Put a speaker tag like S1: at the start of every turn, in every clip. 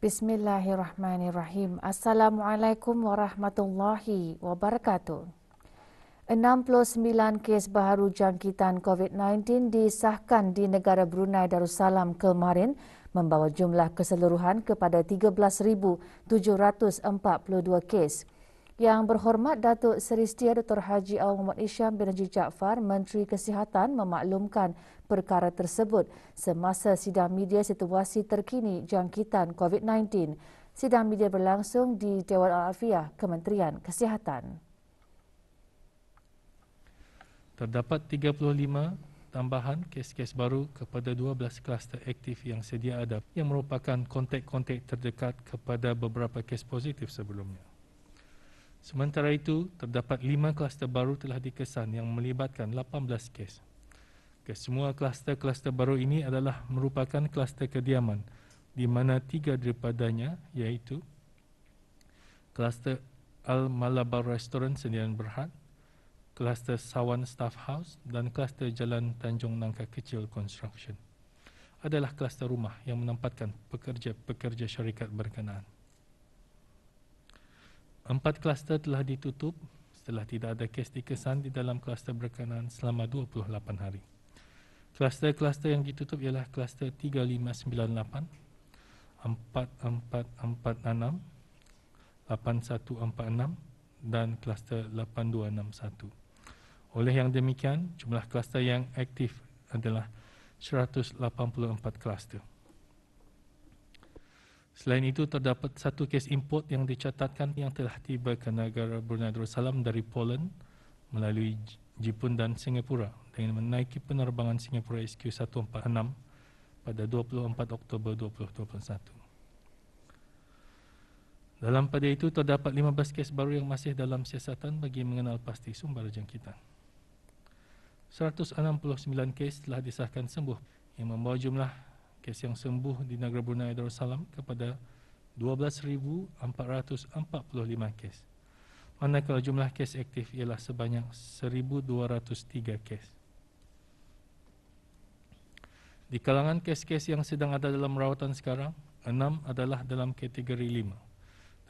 S1: Bismillahirrahmanirrahim. Assalamualaikum warahmatullahi wabarakatuh. 69 kes baharu jangkitan COVID-19 disahkan di negara Brunei Darussalam kemarin, membawa jumlah keseluruhan kepada 13,742 kes. Yang berhormat Datuk Seri Setia Dr. Haji Awang Muhammad Isham bin Haji Jaafar, Menteri Kesihatan memaklumkan perkara tersebut semasa sidang media situasi terkini jangkitan COVID-19. Sidang media berlangsung di Dewan Al-Afiah Kementerian Kesihatan.
S2: Terdapat 35 tambahan kes-kes baru kepada 12 kluster aktif yang sedia ada yang merupakan kontak-kontak terdekat kepada beberapa kes positif sebelumnya. Sementara itu, terdapat 5 kluster baru telah dikesan yang melibatkan 18 kes. Kesemua kluster-kluster baru ini adalah merupakan kluster kediaman di mana 3 daripadanya iaitu kluster Al-Malabar Restaurant Sdn Berhad, kluster Sawan Staff House dan kluster Jalan Tanjung Nangka Kecil Construction adalah kluster rumah yang menempatkan pekerja-pekerja syarikat berkenaan. 4 kluster telah ditutup setelah tidak ada kes dikesan di dalam kluster berkenaan selama 28 hari. Kluster-kluster yang ditutup ialah kluster 3598, 4446, 8146 dan kluster 8261. Oleh yang demikian, jumlah kluster yang aktif adalah 184 kluster. Selain itu, terdapat 1 kes import yang dicatatkan yang telah tiba ke negara Brunei Darussalam dari Poland melalui Jepun dan Singapura dengan menaiki penerbangan Singapura SQ146 pada 24 Oktober 2021. Dalam pada itu, terdapat 15 kes baru yang masih dalam siasatan bagi mengenal pasti sumber jangkitan. 169 kes telah disahkan sembuh yang membawa jumlah kes yang sembuh di negara Brunei Darussalam kepada 12,445 kes. Manakala jumlah kes aktif ialah sebanyak 1,203 kes. Di kalangan kes-kes yang sedang ada dalam rawatan sekarang, 6 adalah dalam kategori 5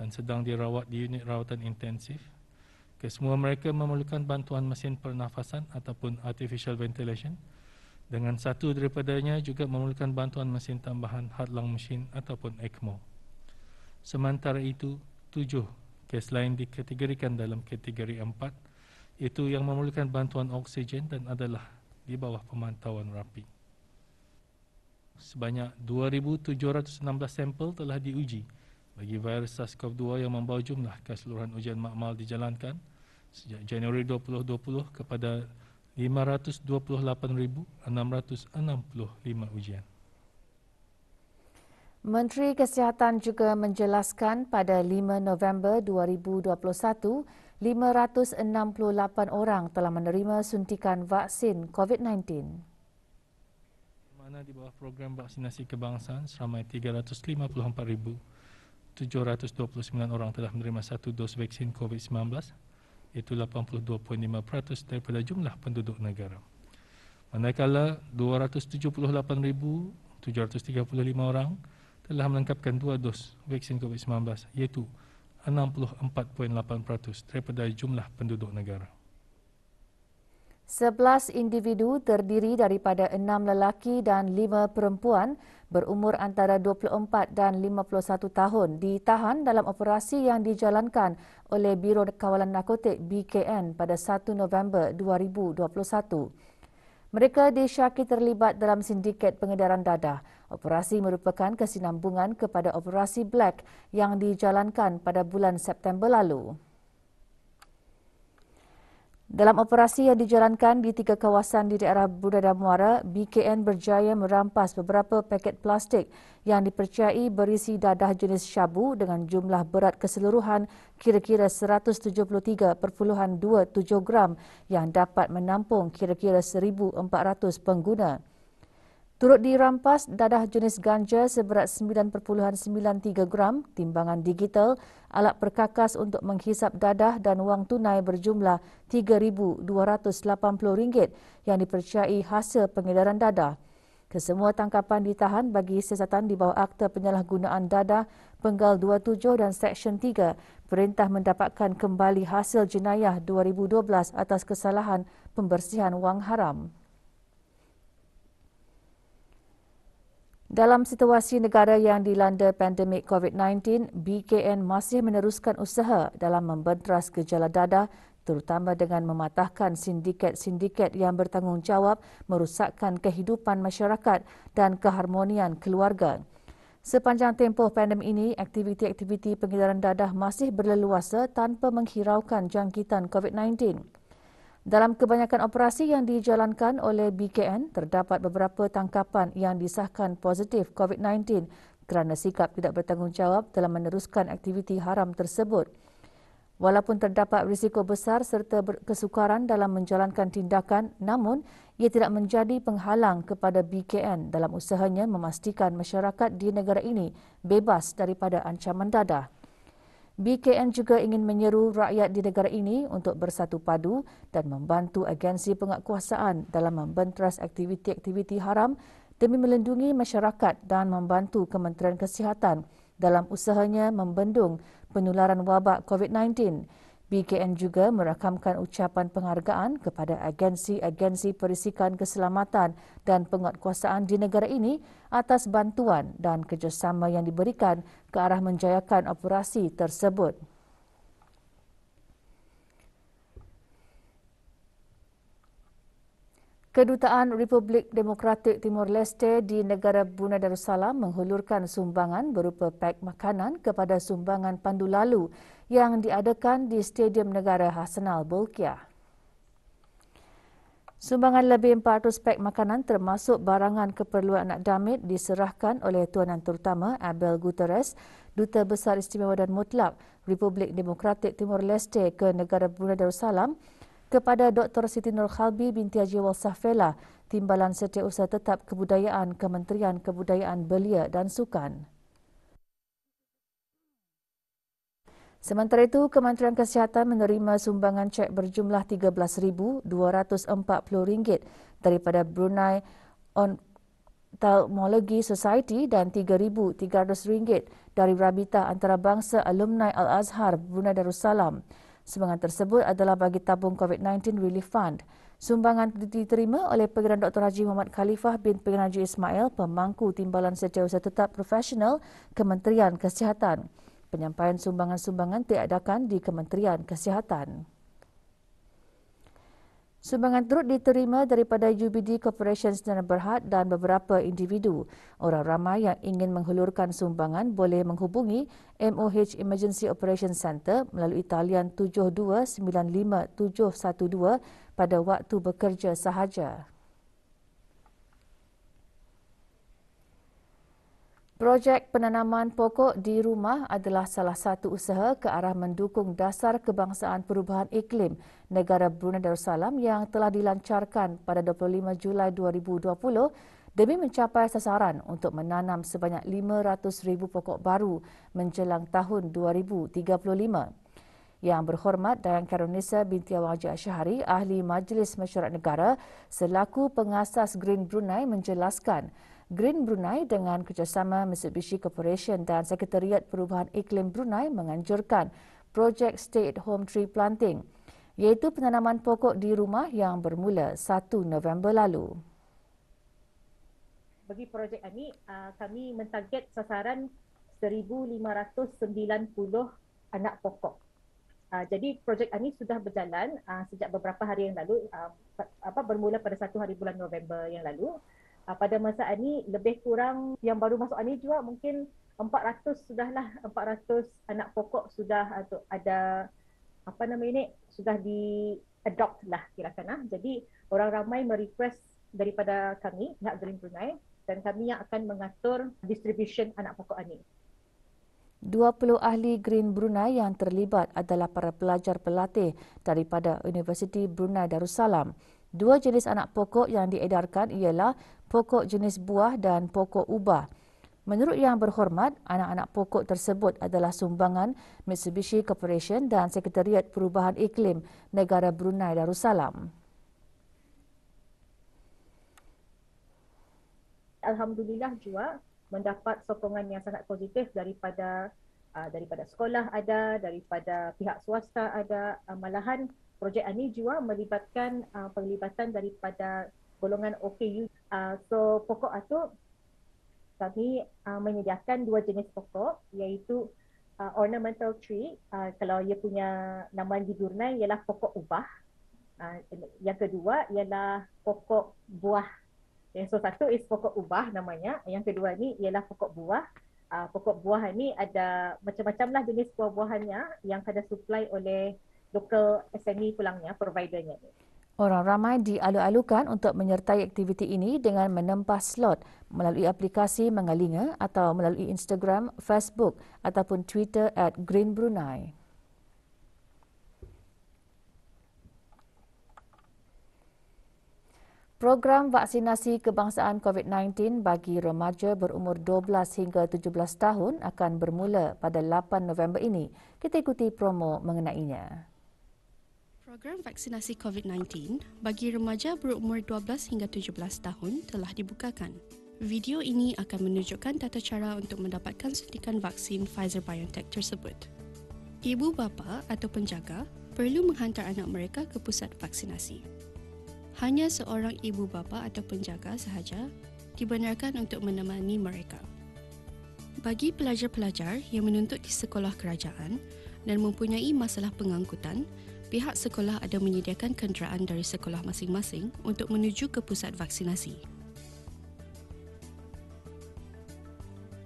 S2: dan sedang dirawat di unit rawatan intensif. Kesemua mereka memerlukan bantuan mesin pernafasan ataupun artificial ventilation, dengan 1 daripadanya juga memerlukan bantuan mesin tambahan heart-lung machine ataupun ECMO. Sementara itu, 7 kes lain dikategorikan dalam kategori 4, iaitu yang memerlukan bantuan oksigen dan adalah di bawah pemantauan rapi. Sebanyak 2,716 sampel telah diuji bagi virus SARS-CoV-2 yang membawa jumlah keseluruhan ujian makmal dijalankan sejak Januari 2020 kepada 528,665 ujian.
S1: Menteri Kesihatan juga menjelaskan pada 5 November 2021, 568 orang telah menerima suntikan vaksin COVID-19.
S2: Mana di bawah program vaksinasi kebangsaan seramai 354,729 orang telah menerima 1 dos vaksin COVID-19, iaitu 82.5% daripada jumlah penduduk negara. Manakala 278,735 orang telah melengkapkan 2 dos vaksin COVID-19, iaitu 64.8% daripada jumlah penduduk negara.
S1: 11 individu terdiri daripada 6 lelaki dan 5 perempuan berumur antara 24 dan 51 tahun ditahan dalam operasi yang dijalankan oleh Biro Kawalan Narkotik BKN pada 1 November 2021. Mereka disyaki terlibat dalam sindiket pengedaran dadah. Operasi merupakan kesinambungan kepada operasi Black yang dijalankan pada bulan September lalu. Dalam operasi yang dijalankan di 3 kawasan di daerah Budaya Muara, BKN berjaya merampas beberapa paket plastik yang dipercayai berisi dadah jenis syabu dengan jumlah berat keseluruhan kira-kira 173.27 gram yang dapat menampung kira-kira 1,400 pengguna. Turut dirampas dadah jenis ganja seberat 9.93 gram, timbangan digital, alat perkakas untuk menghisap dadah dan wang tunai berjumlah RM3,280 yang dipercayai hasil pengedaran dadah. Kesemua tangkapan ditahan bagi siasatan di bawah Akta Penyalahgunaan Dadah Penggal 27 dan Seksyen 3 Perintah mendapatkan kembali hasil jenayah 2012 atas kesalahan pembersihan wang haram. Dalam situasi negara yang dilanda pandemik COVID-19, BKN masih meneruskan usaha dalam membentras gejala dadah terutama dengan mematahkan sindiket-sindiket yang bertanggungjawab merosakkan kehidupan masyarakat dan keharmonian keluarga. Sepanjang tempoh pandemik ini, aktiviti-aktiviti pengedaran dadah masih berleluasa tanpa menghiraukan jangkitan COVID-19. Dalam kebanyakan operasi yang dijalankan oleh BKN, terdapat beberapa tangkapan yang disahkan positif COVID-19 kerana sikap tidak bertanggungjawab dalam meneruskan aktiviti haram tersebut. Walaupun terdapat risiko besar serta kesukaran dalam menjalankan tindakan, namun ia tidak menjadi penghalang kepada BKN dalam usahanya memastikan masyarakat di negara ini bebas daripada ancaman dadah. BKN juga ingin menyeru rakyat di negara ini untuk bersatu padu dan membantu agensi penguatkuasaan dalam membentras aktiviti-aktiviti haram demi melindungi masyarakat dan membantu Kementerian Kesihatan dalam usahanya membendung penularan wabak COVID-19. BKN juga merakamkan ucapan penghargaan kepada agensi-agensi perisikan keselamatan dan penguatkuasaan di negara ini atas bantuan dan kerjasama yang diberikan ke arah menjayakan operasi tersebut. Kedutaan Republik Demokratik Timur Leste di negara Brunei Darussalam menghulurkan sumbangan berupa pek makanan kepada sumbangan pandu lalu yang diadakan di Stadium Negara Hassanal Bolkiah. Sumbangan lebih 400 pek makanan termasuk barangan keperluan anak damit diserahkan oleh Tuanan Terutama Abel Guterres, Duta Besar Istimewa dan Mutlak Republik Demokratik Timur Leste ke negara Brunei Darussalam, kepada Dr. Siti Nurkhalbi binti Haji Walsafela, Timbalan Setiausaha Tetap Kebudayaan Kementerian Kebudayaan Belia dan Sukan. Sementara itu, Kementerian Kesihatan menerima sumbangan cek berjumlah RM13,240 daripada Brunei Ophthalmology Society dan RM3,300 dari Rabita Antarabangsa Alumni Al-Azhar Brunei Darussalam. Sumbangan tersebut adalah bagi tabung COVID-19 Relief Fund. Sumbangan diterima oleh Pengeran Dr. Haji Muhammad Khalifah bin Pengeran Haji Ismail, Pemangku Timbalan Setiausaha Tetap Profesional Kementerian Kesihatan. Penyampaian sumbangan-sumbangan diadakan di Kementerian Kesihatan. Sumbangan turut diterima daripada UBD Corporation Sdn Berhad dan beberapa individu. Orang ramai yang ingin menghulurkan sumbangan boleh menghubungi MOH Emergency Operations Center melalui talian 7295712 pada waktu bekerja sahaja. Projek penanaman pokok di rumah adalah salah satu usaha ke arah mendukung dasar kebangsaan perubahan iklim negara Brunei Darussalam yang telah dilancarkan pada 25 Julai 2020 demi mencapai sasaran untuk menanam sebanyak 500,000 pokok baru menjelang tahun 2035. Yang berhormat Dayang Karonisa binti Awang Haji Asyhari, Ahli Majlis Mesyuarat Negara selaku pengasas Green Brunei menjelaskan, Green Brunei dengan kerjasama Mitsubishi Corporation dan Sekretariat Perubahan Iklim Brunei menganjurkan projek Stay at Home Tree Planting, iaitu penanaman pokok di rumah yang bermula 1 November lalu.
S3: Bagi projek ini, kami mentarget sasaran 1,590 anak pokok. Jadi projek ini sudah berjalan sejak beberapa hari yang lalu, bermula pada 1 hari bulan November yang lalu. Pada masa ini lebih kurang yang baru masuk ini juga mungkin 400 anak pokok sudah ada sudah di-adopt lah kira-kira. Jadi orang ramai merequest daripada kami, pihak Green Brunei, dan kami yang akan mengatur distribution anak pokok ini.
S1: 20 ahli Green Brunei yang terlibat adalah para pelajar pelatih daripada Universiti Brunei Darussalam. 2 jenis anak pokok yang diedarkan ialah pokok jenis buah dan pokok ubah. Menurut Yang Berhormat, anak-anak pokok tersebut adalah sumbangan Mitsubishi Corporation dan Sekretariat Perubahan Iklim Negara Brunei Darussalam.
S3: Alhamdulillah juga mendapat sokongan yang sangat positif daripada sekolah ada, daripada pihak swasta ada. Malahan projek ini juga melibatkan penglibatan daripada golongan OKU. So pokok itu kami menyediakan 2 jenis pokok, iaitu ornamental tree. Kalau ia punya nama di Brunei ialah pokok ubah. Yang kedua ialah pokok buah. So satu is pokok ubah namanya, yang kedua ni ialah pokok buah. Pokok buah ni ada macam-macam lah jenis buah-buahannya yang ada supply oleh local SME pulangnya, providernya.
S1: Orang ramai dialu-alukan untuk menyertai aktiviti ini dengan menempah slot melalui aplikasi Mengalinga atau melalui Instagram, Facebook ataupun Twitter @greenbrunei. Program vaksinasi kebangsaan COVID-19 bagi remaja berumur 12 hingga 17 tahun akan bermula pada 8 November ini. Kita ikuti promo mengenainya.
S4: Program vaksinasi COVID-19 bagi remaja berumur 12 hingga 17 tahun telah dibukakan. Video ini akan menunjukkan tata cara untuk mendapatkan suntikan vaksin Pfizer-BioNTech tersebut. Ibu bapa atau penjaga perlu menghantar anak mereka ke pusat vaksinasi. Hanya seorang ibu bapa atau penjaga sahaja dibenarkan untuk menemani mereka. Bagi pelajar-pelajar yang menuntut di sekolah kerajaan dan mempunyai masalah pengangkutan, pihak sekolah ada menyediakan kenderaan dari sekolah masing-masing untuk menuju ke pusat vaksinasi.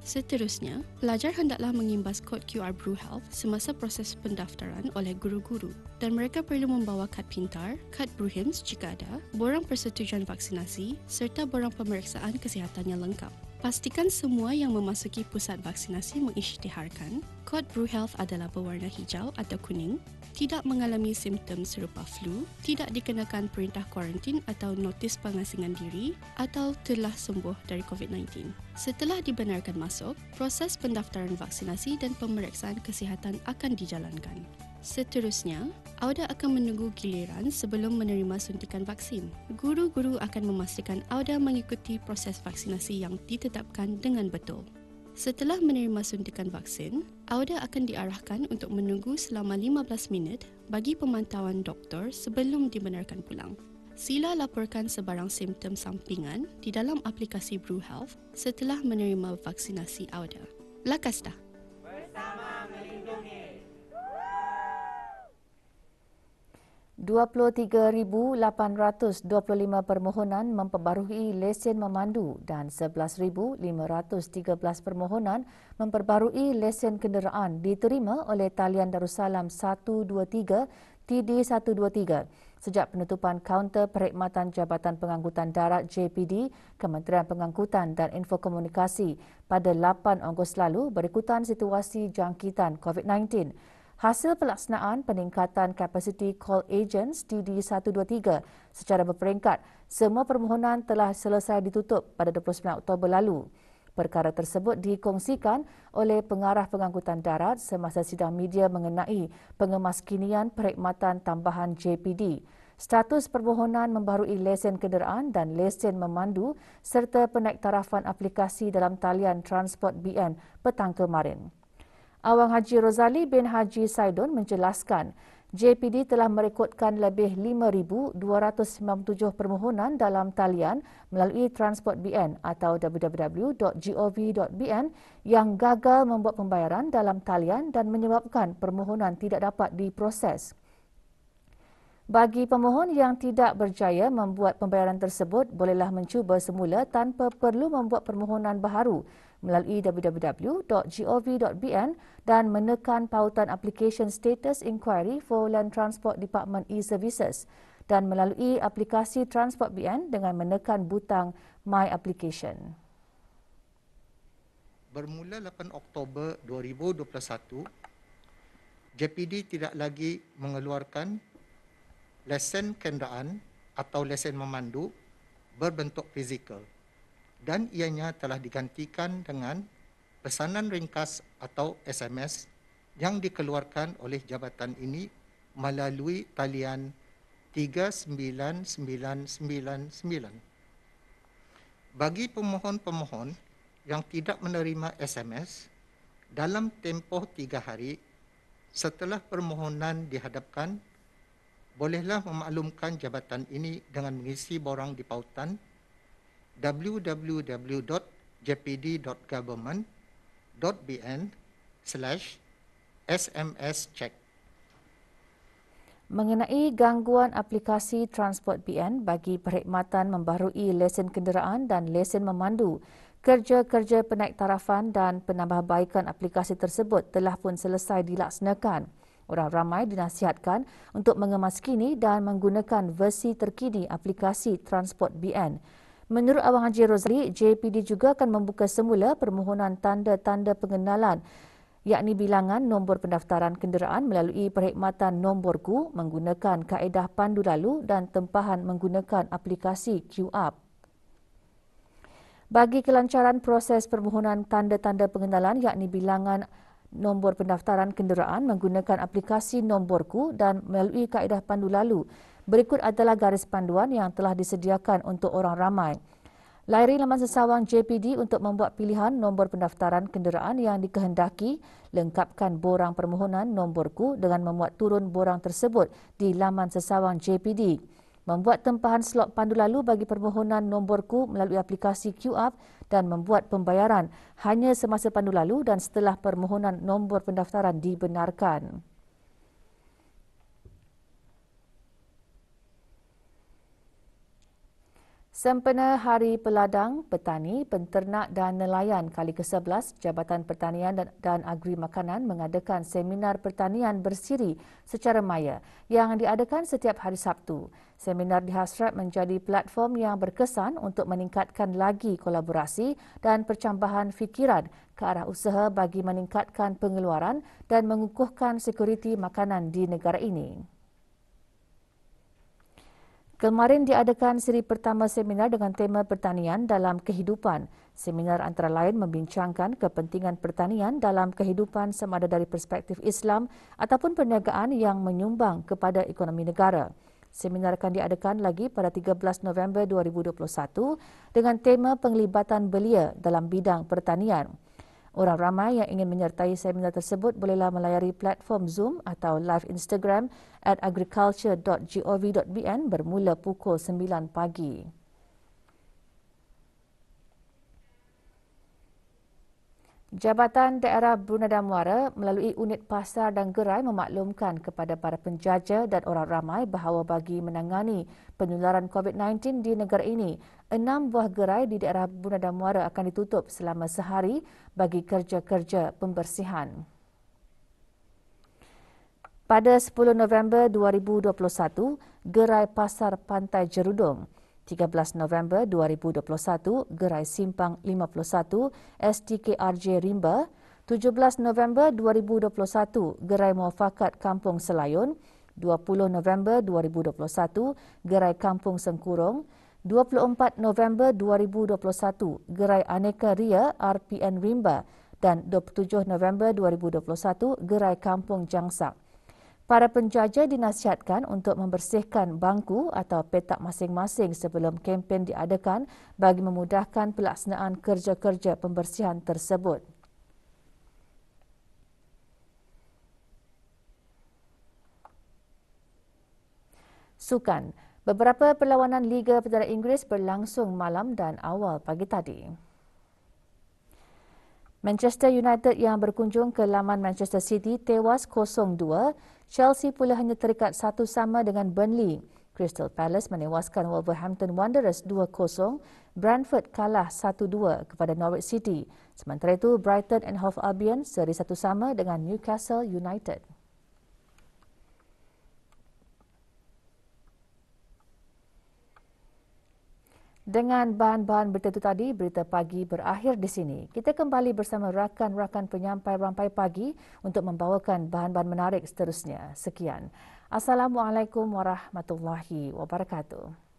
S4: Seterusnya, pelajar hendaklah mengimbas kod QR BruHealth semasa proses pendaftaran oleh guru-guru dan mereka perlu membawa kad pintar, kad BruHIMS jika ada, borang persetujuan vaksinasi serta borang pemeriksaan kesihatan yang lengkap. Pastikan semua yang memasuki pusat vaksinasi mengisytiharkan kod BruHealth adalah berwarna hijau atau kuning, tidak mengalami simptom serupa flu, tidak dikenakan perintah kuarantin atau notis pengasingan diri atau telah sembuh dari COVID-19. Setelah dibenarkan masuk, proses pendaftaran vaksinasi dan pemeriksaan kesihatan akan dijalankan. Seterusnya, Auda akan menunggu giliran sebelum menerima suntikan vaksin. Guru-guru akan memastikan Auda mengikuti proses vaksinasi yang ditetapkan dengan betul. Setelah menerima suntikan vaksin, Auda akan diarahkan untuk menunggu selama 15 minit bagi pemantauan doktor sebelum dibenarkan pulang. Sila laporkan sebarang simptom sampingan di dalam aplikasi BruHealth setelah menerima vaksinasi Auda. Lakas dah.
S5: Bersama melindungi.
S1: 23,825 permohonan memperbarui lesen memandu dan 11,513 permohonan memperbarui lesen kenderaan diterima oleh Talian Darussalam 123 TD123 sejak penutupan kaunter perkhidmatan Jabatan Pengangkutan Darat JPD Kementerian Pengangkutan dan Infokomunikasi pada 8 Ogos lalu berikutan situasi jangkitan COVID-19. Hasil pelaksanaan peningkatan kapasiti call agents TD123 secara berperingkat, semua permohonan telah selesai ditutup pada 29 Oktober lalu. Perkara tersebut dikongsikan oleh Pengarah Pengangkutan Darat semasa sidang media mengenai pengemaskinian perkhidmatan tambahan JPD. Status permohonan membarui lesen kenderaan dan lesen memandu serta penaiktarafan aplikasi dalam talian Transport BN petang kemarin. Awang Haji Rozali bin Haji Saidon menjelaskan JPD telah merekodkan lebih 5,297 permohonan dalam talian melalui Transport BN atau www.gov.bn yang gagal membuat pembayaran dalam talian dan menyebabkan permohonan tidak dapat diproses. Bagi pemohon yang tidak berjaya membuat pembayaran tersebut, bolehlah mencuba semula tanpa perlu membuat permohonan baharu melalui www.gov.bn dan menekan pautan Application Status Inquiry for Land Transport Department e-Services dan melalui aplikasi Transport BN dengan menekan butang My Application.
S6: Bermula 8 Oktober 2021, JPD tidak lagi mengeluarkan lesen kenderaan atau lesen memandu berbentuk fizikal dan ianya telah digantikan dengan pesanan ringkas atau SMS yang dikeluarkan oleh jabatan ini melalui talian 39999. Bagi pemohon-pemohon yang tidak menerima SMS, dalam tempoh 3 hari setelah permohonan dihadapkan, bolehlah memaklumkan jabatan ini dengan mengisi borang di pautan www.jpd.government.bn/SMS-check.
S1: Mengenai gangguan aplikasi Transport BN bagi perkhidmatan membaharui lesen kenderaan dan lesen memandu, kerja-kerja penaik tarafan dan penambahbaikan aplikasi tersebut telah pun selesai dilaksanakan. Orang ramai dinasihatkan untuk mengemaskini dan menggunakan versi terkini aplikasi Transport BN. Menurut Abang Haji Rosli, JPD juga akan membuka semula permohonan tanda-tanda pengenalan yakni bilangan nombor pendaftaran kenderaan melalui perkhidmatan nomborku menggunakan kaedah pandu lalu dan tempahan menggunakan aplikasi QApp. Bagi kelancaran proses permohonan tanda-tanda pengenalan yakni bilangan nombor pendaftaran kenderaan menggunakan aplikasi nomborku dan melalui kaedah pandu lalu, berikut adalah garis panduan yang telah disediakan untuk orang ramai. Layari laman sesawang JPD untuk membuat pilihan nombor pendaftaran kenderaan yang dikehendaki, lengkapkan borang permohonan nomborku dengan memuat turun borang tersebut di laman sesawang JPD. Membuat tempahan slot pandu lalu bagi permohonan nomborku melalui aplikasi QApp dan membuat pembayaran hanya semasa pandu lalu dan setelah permohonan nombor pendaftaran dibenarkan. Sempena Hari Peladang, Petani, Penternak dan Nelayan kali ke-11, Jabatan Pertanian dan Agri Makanan mengadakan seminar pertanian bersiri secara maya yang diadakan setiap hari Sabtu. Seminar dihasrat menjadi platform yang berkesan untuk meningkatkan lagi kolaborasi dan percambahan fikiran ke arah usaha bagi meningkatkan pengeluaran dan mengukuhkan sekuriti makanan di negara ini. Kemarin diadakan siri pertama seminar dengan tema pertanian dalam kehidupan. Seminar antara lain membincangkan kepentingan pertanian dalam kehidupan sama ada dari perspektif Islam ataupun perniagaan yang menyumbang kepada ekonomi negara. Seminar akan diadakan lagi pada 13 November 2021 dengan tema penglibatan belia dalam bidang pertanian. Orang ramai yang ingin menyertai seminar tersebut bolehlah melayari platform Zoom atau live Instagram @agriculture.gov.bn bermula pukul 9 pagi. Jabatan Daerah Brunei Darmawara melalui unit pasar dan gerai memaklumkan kepada para penjaja dan orang ramai bahawa bagi menangani penularan COVID-19 di negara ini, 6 buah gerai di daerah Brunei Darmawara akan ditutup selama sehari bagi kerja-kerja pembersihan. Pada 10 November 2021, gerai Pasar Pantai Jerudong. 13 November 2021, Gerai Simpang 51, STKRJ Rimba. 17 November 2021, Gerai Muafakat Kampung Selayun. 20 November 2021, Gerai Kampung Sengkurong. 24 November 2021, Gerai Aneka Ria RPN Rimba. Dan 27 November 2021, Gerai Kampung Jangsak. Para penjaja dinasihatkan untuk membersihkan bangku atau petak masing-masing sebelum kempen diadakan bagi memudahkan pelaksanaan kerja-kerja pembersihan tersebut. Sukan. Beberapa perlawanan Liga Perdana Inggeris berlangsung malam dan awal pagi tadi. Manchester United yang berkunjung ke laman Manchester City tewas 0-2. Chelsea pula hanya terikat 1-1 dengan Burnley. Crystal Palace menewaskan Wolverhampton Wanderers 2-0. Brentford kalah 1-2 kepada Norwich City. Sementara itu, Brighton and Hove Albion seri 1-1 dengan Newcastle United. Dengan bahan-bahan berita itu tadi, berita pagi berakhir di sini. Kita kembali bersama rakan-rakan penyampai rampai pagi untuk membawakan bahan-bahan menarik seterusnya. Sekian. Assalamualaikum warahmatullahi wabarakatuh.